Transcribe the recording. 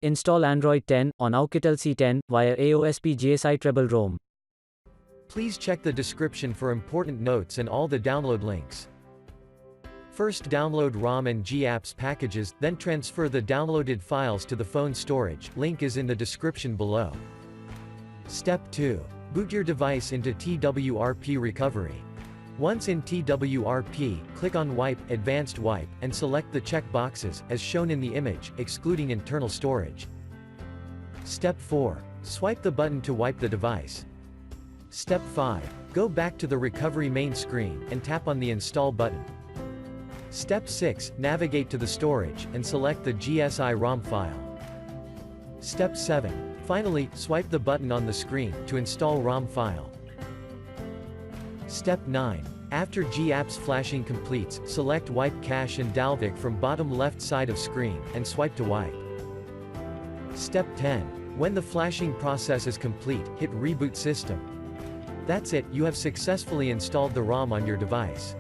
Install Android 10 on Oukitel C10 via AOSP GSI Treble ROM. Please check the description for important notes and all the download links. First download ROM and GApps packages, then transfer the downloaded files to the phone storage, link is in the description below. Step 2. Boot your device into TWRP recovery. Once in TWRP, click on Wipe, Advanced Wipe, and select the check boxes, as shown in the image, excluding internal storage. Step 4. Swipe the button to wipe the device. Step 5. Go back to the recovery main screen, and tap on the Install button. Step 6. Navigate to the storage, and select the GSI ROM file. Step 7. Finally, swipe the button on the screen, to install ROM file. Step 9. After GApps flashing completes, select Wipe Cache and dalvik from bottom left side of screen, and swipe to wipe. Step 10. When the flashing process is complete, hit Reboot System. That's it, you have successfully installed the ROM on your device.